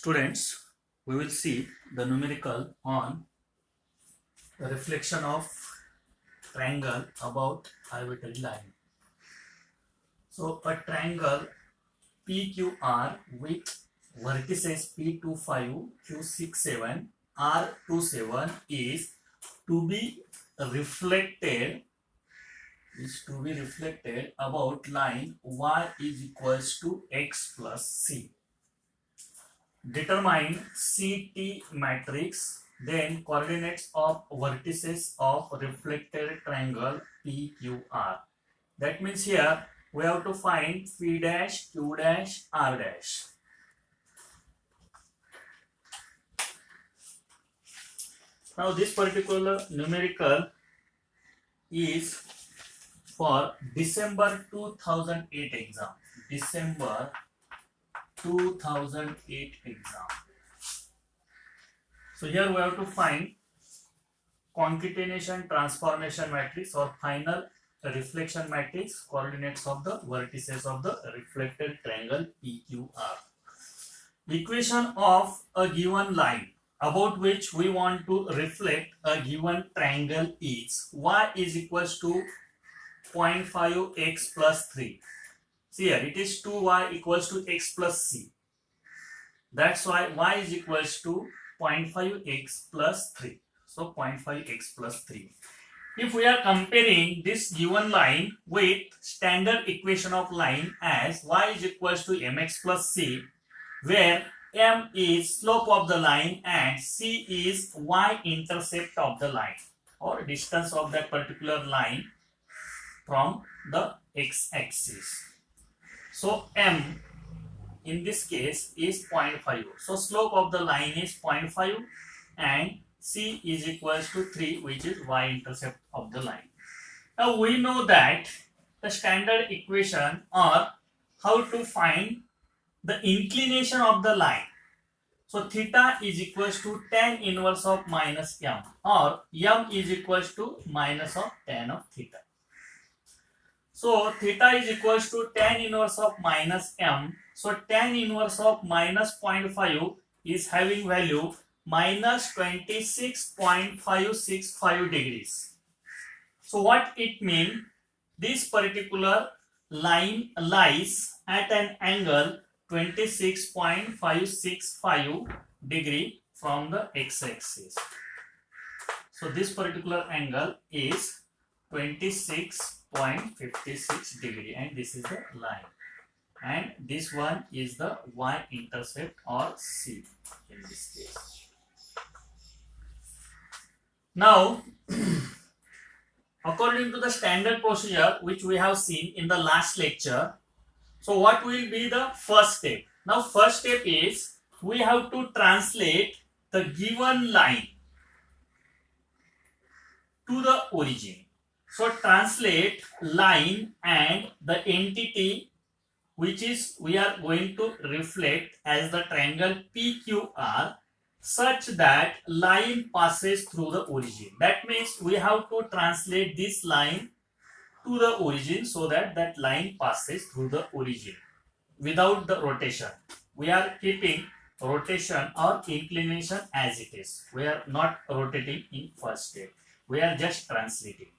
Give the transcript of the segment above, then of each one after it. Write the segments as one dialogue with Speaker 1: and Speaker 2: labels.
Speaker 1: Students, we will see the numerical on the reflection of triangle about arbitrary line. So a triangle PQR with vertices P25, Q67, R27 is to be reflected about line y is equals to x plus c. Determine CT matrix, then coordinates of vertices of reflected triangle PQR. That means here we have to find P dash, Q dash, R dash. Now this particular numerical is for December 2008 exam. December 2008 exam. So here we have to find concatenation transformation matrix or final reflection matrix, coordinates of the vertices of the reflected triangle PQR. Equation of a given line about which we want to reflect a given triangle is y is equals to 0.5x plus 3. See here, it is 2y equals to x plus c. That's why y is equals to 0.5x plus 3. So 0.5x plus 3. If we are comparing this given line with standard equation of line as y is equals to mx plus c, where m is slope of the line and c is y-intercept of the line or distance of that particular line from the x-axis. So m in this case is 0.5. So slope of the line is 0.5 and c is equals to 3, which is y-intercept of the line. Now we know that the standard equation or how to find the inclination of the line. So theta is equals to tan inverse of minus m, or m is equals to minus of tan of theta. So theta is equals to tan inverse of minus m. So tan inverse of minus 0.5 is having value minus 26.565 degrees. So what it means? This particular line lies at an angle 26.565 degree from the x-axis. So this particular angle is 26.56 degree and this is the line, and this one is the y-intercept or c in this case. Now according to the standard procedure which we have seen in the last lecture, so what will be the first step? Now first step is we have to translate the given line to the origin. So translate line and the entity which is we are going to reflect as the triangle PQR such that line passes through the origin. That means we have to translate this line to the origin so that that line passes through the origin without the rotation. We are keeping rotation or inclination as it is. We are not rotating in first step. We are just translating.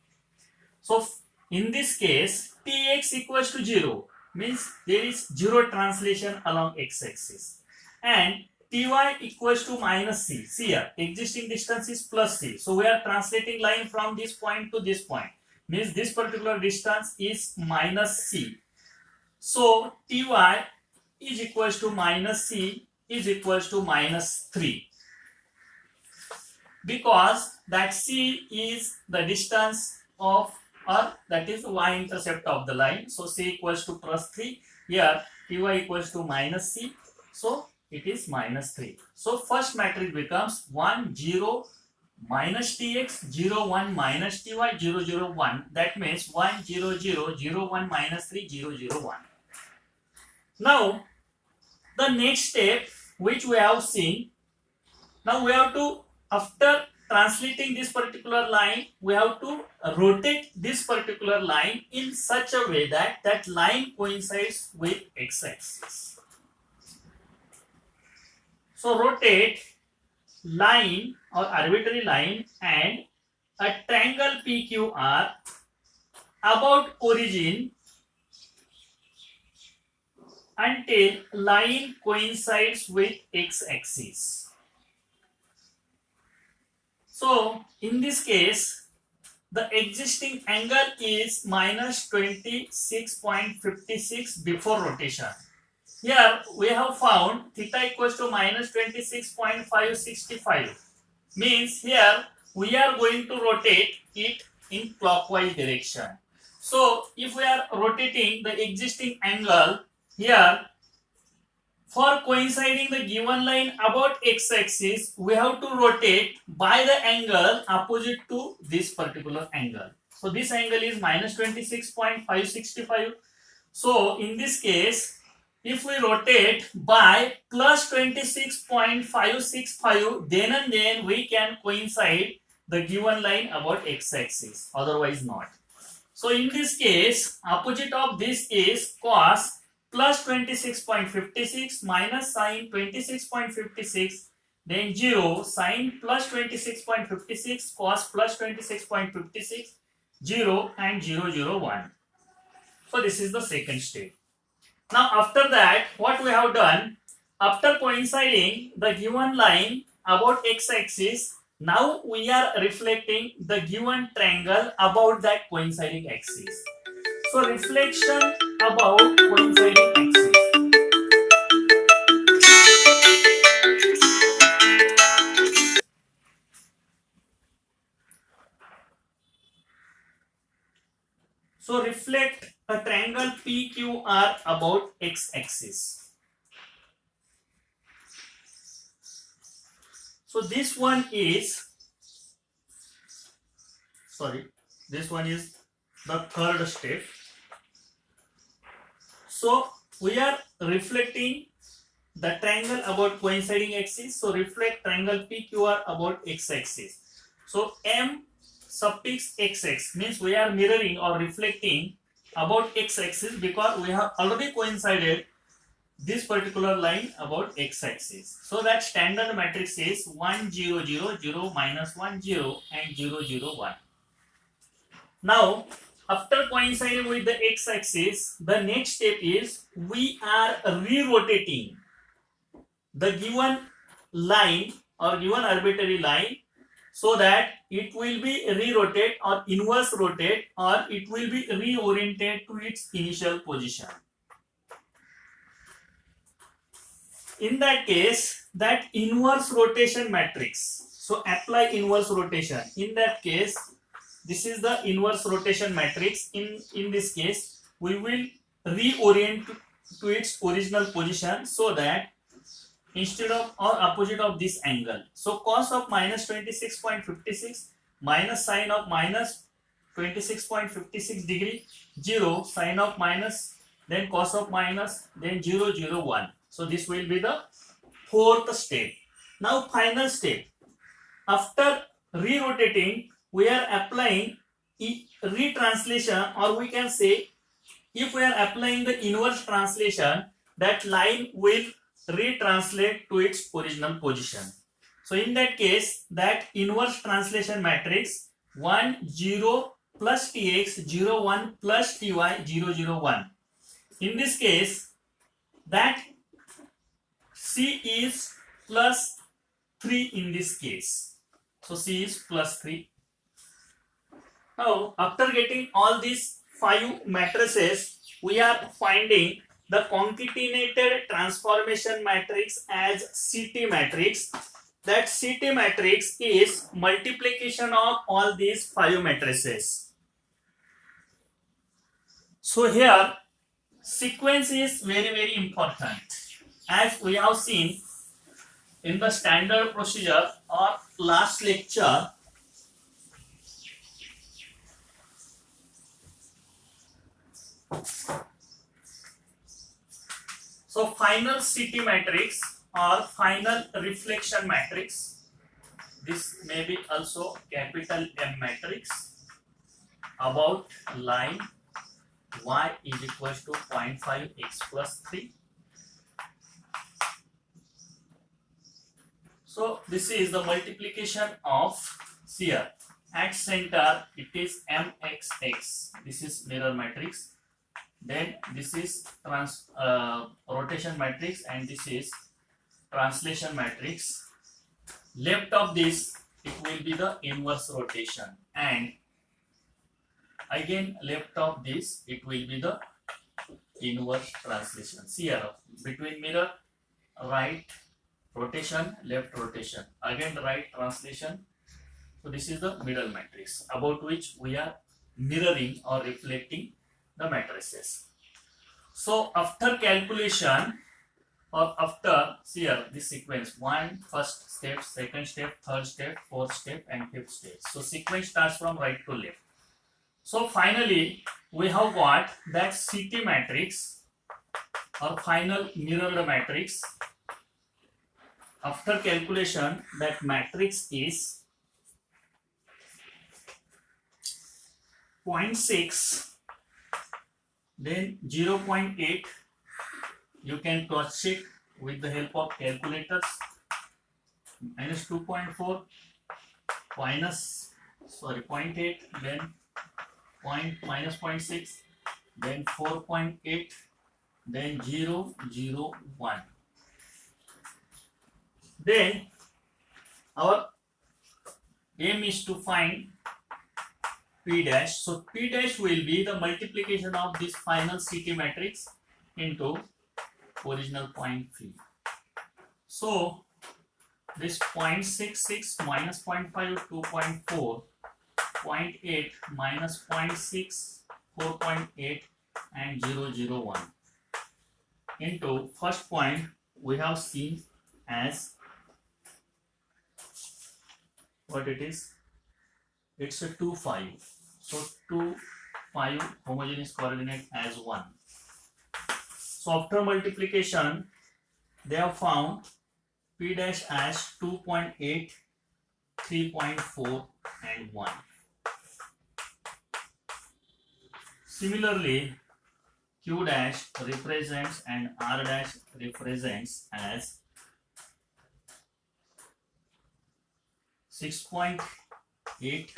Speaker 1: So in this case, Tx equals to 0 means there is 0 translation along x-axis, and Ty equals to minus c. See here, existing distance is plus c. So we are translating line from this point to this point. Means this particular distance is minus c. So Ty is equals to minus c is equals to minus 3. Because that c is the distance of, or that is y-intercept of the line. So c equals to plus 3. Here Ty equals to minus c. So it is minus 3. So first matrix becomes 1, 0, minus tx, 0, 1, minus ty, 0, 0, 1. That means 1, 0, 0, 0, 1, minus 3, 0, 0, 1. Now, the next step which we have seen, now we have to, after translating this particular line, we have to rotate this particular line in such a way that that line coincides with x-axis. So rotate line or arbitrary line and a triangle PQR about origin until line coincides with x-axis. So in this case, the existing angle is minus 26.56 before rotation. Here we have found theta equals to minus 26.565. Means here we are going to rotate it in clockwise direction. So if we are rotating the existing angle here, for coinciding the given line about x-axis, we have to rotate by the angle opposite to this particular angle. So this angle is minus 26.565. So in this case, if we rotate by plus 26.565, then and then we can coincide the given line about x-axis, otherwise not. So in this case, opposite of this is cos plus 26.56 minus sine 26.56, then 0 sine plus 26.56 cos plus 26.56, 0 and 0, 0, 1. So this is the second step. Now after that, what we have done, after coinciding the given line about x-axis, now we are reflecting the given triangle about that coinciding axis. So reflection about coinciding axis. So reflect a triangle PQR about x-axis. So this one is the third step. So we are reflecting the triangle about coinciding axis. So reflect triangle PQR about x-axis. So M suffix xx means we are mirroring or reflecting about x-axis because we have already coincided this particular line about x-axis. So that standard matrix is 1 0 0 0 minus 1 0 and 0 0 1. Now after coinciding with the x-axis, the next step is we are re-rotating the given line or given arbitrary line so that it will be re-rotate or inverse rotate or it will be reoriented to its initial position. In that case, that inverse rotation matrix, so apply inverse rotation. In that case, this is the inverse rotation matrix. In this case, we will reorient to its original position so that instead of or opposite of this angle. So cos of minus 26.56 minus sine of minus 26.56 degree, 0 sine of minus, then cos of minus, then 0 0 1. So this will be the fourth step. Now final step. After re-rotating, we are applying retranslation, or we can say if we are applying the inverse translation, that line will retranslate to its original position. So in that case, that inverse translation matrix 1 0 plus tx 0 1 plus ty 0 0 1. In this case, that c is plus 3 in this case. So c is plus 3. Now after getting all these 5 matrices, we are finding the concatenated transformation matrix as CT matrix. That CT matrix is multiplication of all these 5 matrices. So here sequence is very, very important. As we have seen in the standard procedure or last lecture, so final CT matrix or final reflection matrix, this may be also capital M matrix about line y is equals to 0.5 x plus 3. So this is the multiplication of here. At center it is mxx. This is mirror matrix. Then this is rotation matrix and this is translation matrix. Left of this it will be the inverse rotation, and again left of this it will be the inverse translation. See here, between mirror, right rotation, left rotation, again right translation. So this is the middle matrix about which we are mirroring or reflecting the matrices. So after calculation, or after, see here, this sequence, first step, second step, third step, fourth step and fifth step. So sequence starts from right to left. So finally we have got that CT matrix or final mirrored matrix. After calculation, that matrix is 0.6, then 0.8. You can cross check with the help of calculators. Minus 2.4, -0.8, then minus 0.6, then 4.8, then 0.01. Then our aim is to find P dash. So P dash will be the multiplication of this final CT matrix into original point P. So this 0.66 minus 0.5, 2.4, 0.8 minus 0.6, 4.8 and 0.01 into first point we have seen as what it is. It's a 2, 5. So 2, 5 homogeneous coordinate as 1. So after multiplication, they have found P dash as 2.8, 3.4 and 1. Similarly, Q dash represents and R dash represents as 6.8,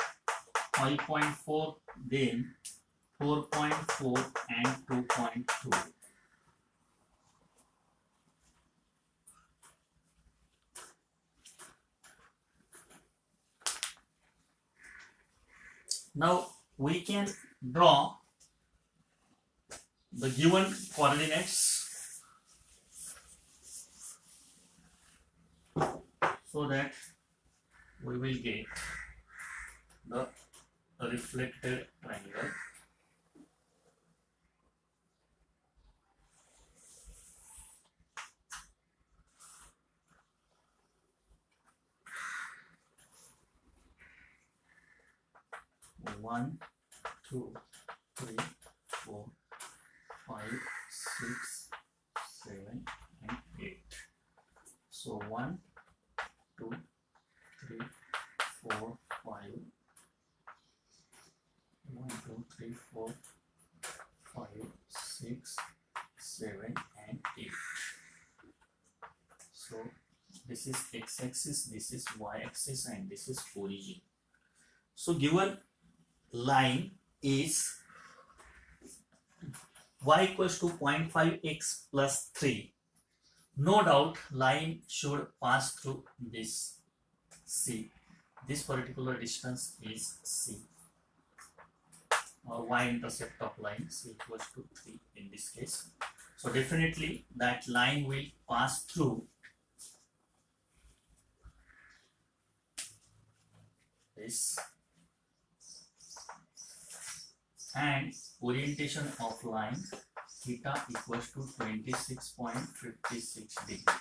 Speaker 1: 5.4, then 4.4 and 2.2. Now we can draw the given coordinates so that we will get the reflected triangle. One, 2, 3, 4, 5, 6, 7 and 8. So 1, 2, 3, 4, 5. 1, 2, 3, 4, 5, 6, 7 and 8. So this is x-axis, this is y-axis and this is origin. So given line is y equals to 0.5x plus 3. No doubt line should pass through this C. This particular distance is C, or y-intercept of line C equals to 3 in this case. So definitely that line will pass through this, and orientation of line theta equals to 26.56 degree.